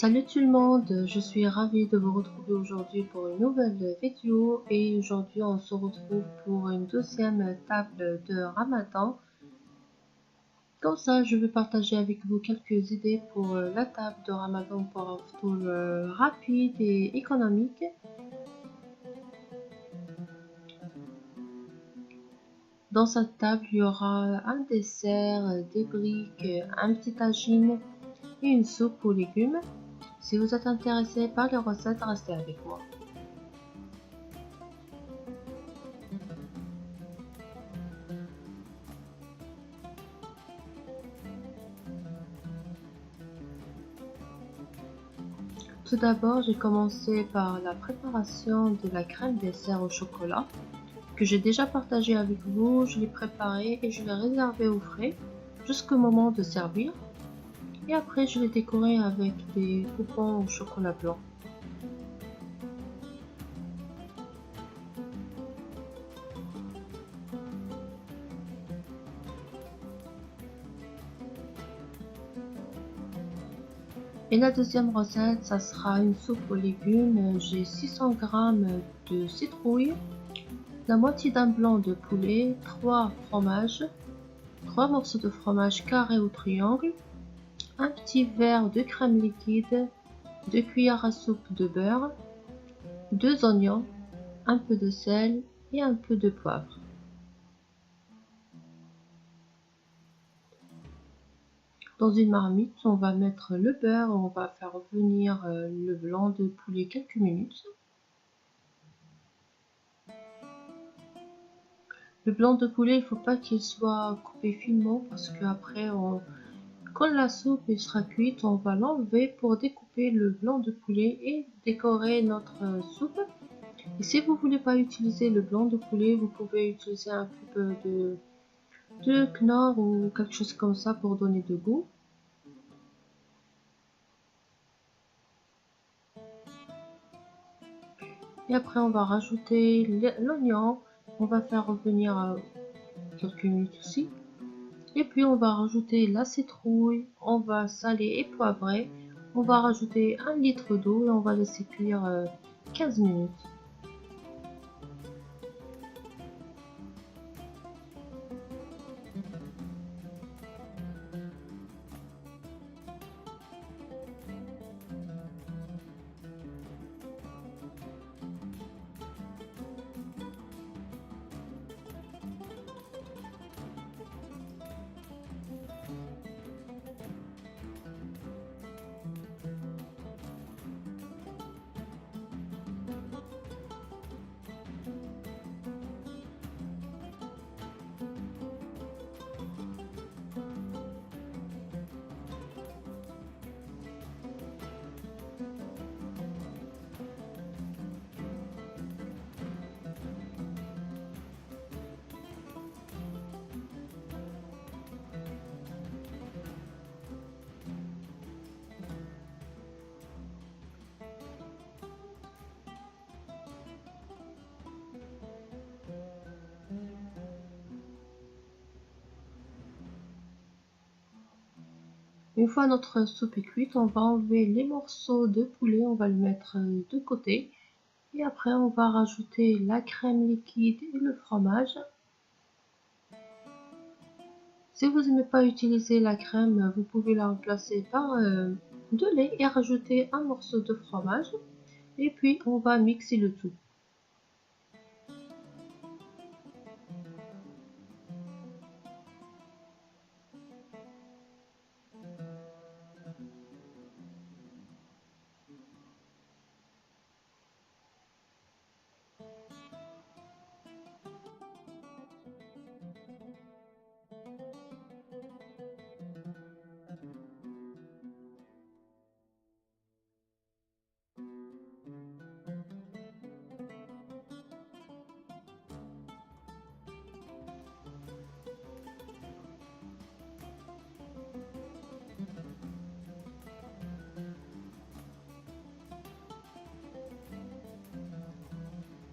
Salut tout le monde, je suis ravie de vous retrouver aujourd'hui pour une nouvelle vidéo et aujourd'hui on se retrouve pour une deuxième table de Ramadan. Comme ça, je vais partager avec vous quelques idées pour la table de Ramadan pour un tour rapide et économique. Dans cette table, il y aura un dessert, des briques, un petit tagine et une soupe aux légumes. Si vous êtes intéressé par les recettes, restez avec moi. Tout d'abord, j'ai commencé par la préparation de la crème dessert au chocolat que j'ai déjà partagé avec vous. Je l'ai préparée et je l'ai réservée au frais jusqu'au moment de servir. Et après, je l'ai décorée avec des coupons au chocolat blanc. Et la deuxième recette, ça sera une soupe aux légumes. J'ai 600 g de citrouille, la moitié d'un blanc de poulet, 3 fromages, 3 morceaux de fromage carré ou triangle, un petit verre de crème liquide, 2 cuillères à soupe de beurre, 2 oignons, un peu de sel et un peu de poivre. Dans une marmite, on va mettre le beurre, on va faire revenir le blanc de poulet quelques minutes. Le blanc de poulet, il ne faut pas qu'il soit coupé finement parce qu'après, quand la soupe sera cuite, on va l'enlever pour découper le blanc de poulet et décorer notre soupe. Et si vous ne voulez pas utiliser le blanc de poulet, vous pouvez utiliser un peu de knorr ou quelque chose comme ça pour donner de goût. Et après, on va rajouter l'oignon. On va faire revenir quelques minutes aussi. Et puis, on va rajouter la citrouille. On va saler et poivrer. On va rajouter 1 litre d'eau et on va laisser cuire 15 minutes. Une fois notre soupe est cuite, on va enlever les morceaux de poulet, on va le mettre de côté. Et après, on va rajouter la crème liquide et le fromage. Si vous n'aimez pas utiliser la crème, vous pouvez la remplacer par de lait et rajouter un morceau de fromage. Et puis, on va mixer le tout.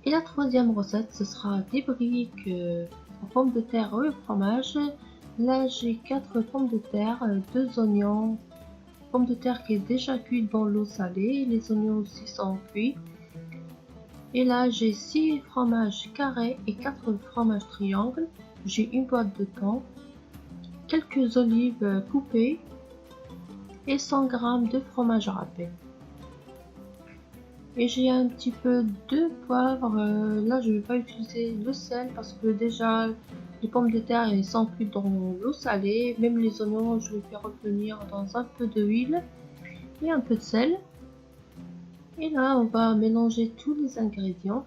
Et la troisième recette, ce sera des briques en pommes de terre et au fromage. Là, j'ai 4 pommes de terre, 2 oignons, pomme de terre qui est déjà cuite dans l'eau salée. Les oignons aussi sont cuits. Et là, j'ai 6 fromages carrés et 4 fromages triangles. J'ai une boîte de thon, quelques olives coupées et 100 g de fromage râpé. Et j'ai un petit peu de poivre. Là, je ne vais pas utiliser le sel parce que déjà, les pommes de terre elles sont cuites dans l'eau salée. Même les oignons, je les fais revenir dans un peu d'huile et un peu de sel. Et là, on va mélanger tous les ingrédients.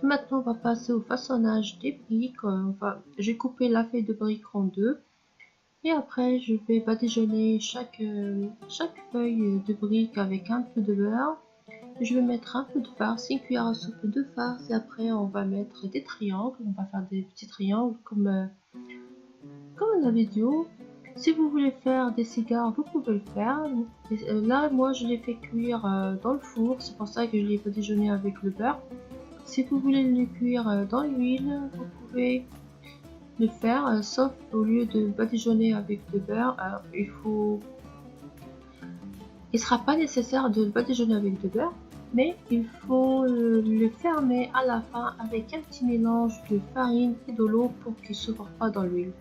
Maintenant, on va passer au façonnage des briques. J'ai coupé la feuille de brique en deux. Et après, je vais badigeonner chaque feuille de brique avec un peu de beurre. Je vais mettre un peu de farce, une cuillère à soupe de farce. Et après, on va mettre des triangles. On va faire des petits triangles comme la vidéo. Si vous voulez faire des cigares, vous pouvez le faire. Là, moi, je l'ai fait cuire dans le four. C'est pour ça que je l'ai badigeonné avec le beurre. Si vous voulez le cuire dans l'huile, vous pouvez le faire, sauf au lieu de badigeonner avec le beurre, il sera pas nécessaire de le badigeonner avec le beurre, mais il faut le fermer à la fin avec un petit mélange de farine et de l'eau pour qu'il ne s'ouvre pas dans l'huile.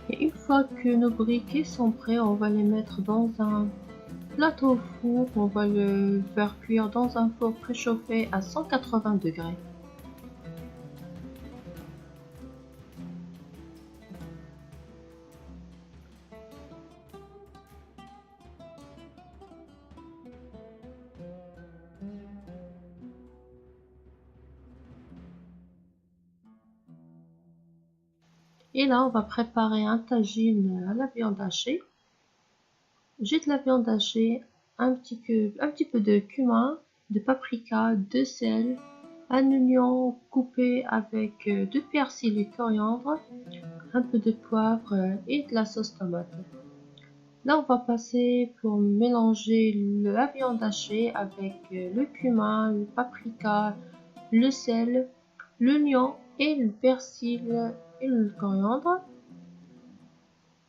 Et une fois que nos briquets sont prêts, on va les mettre dans un plateau au four. On va le faire cuire dans un four préchauffé à 180 degrés. Et là, on va préparer un tagine à la viande hachée. J'ai de la viande hachée, un petit peu de cumin, de paprika, de sel, un oignon coupé avec du persil et coriandre, un peu de poivre et de la sauce tomate. Là, on va passer pour mélanger la viande hachée avec le cumin, le paprika, le sel, l'oignon et le persil et le coriandre.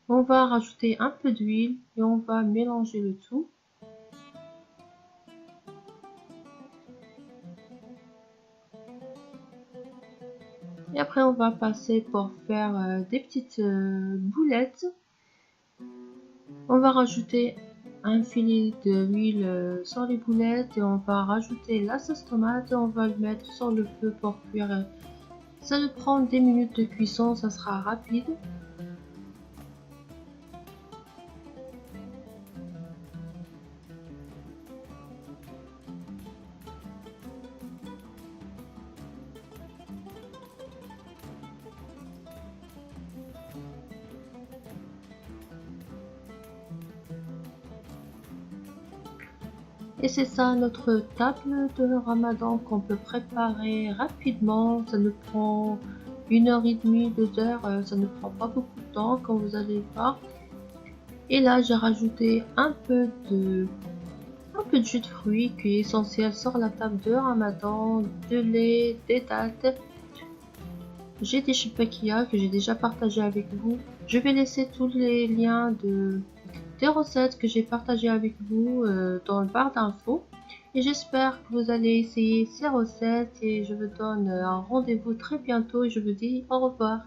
On va rajouter un peu d'huile et on va mélanger le tout. Et après, on va passer pour faire des petites boulettes. On va rajouter un filet d'huile sur les boulettes et on va rajouter la sauce tomate et on va le mettre sur le feu pour cuire. Ça nous prend des minutes de cuisson, ça sera rapide. Et c'est ça notre table de Ramadan qu'on peut préparer rapidement. Ça nous prend 1h30, 2h, ça ne prend pas beaucoup de temps quand vous allez voir. Et là j'ai rajouté un peu de jus de fruits qui est essentiel sur la table de Ramadan, de lait, des dattes. J'ai des chipakiyas que j'ai déjà partagé avec vous. Je vais laisser tous les liens des recettes que j'ai partagées avec vous dans le barre d'infos. Et j'espère que vous allez essayer ces recettes et je vous donne un rendez-vous très bientôt et je vous dis au revoir.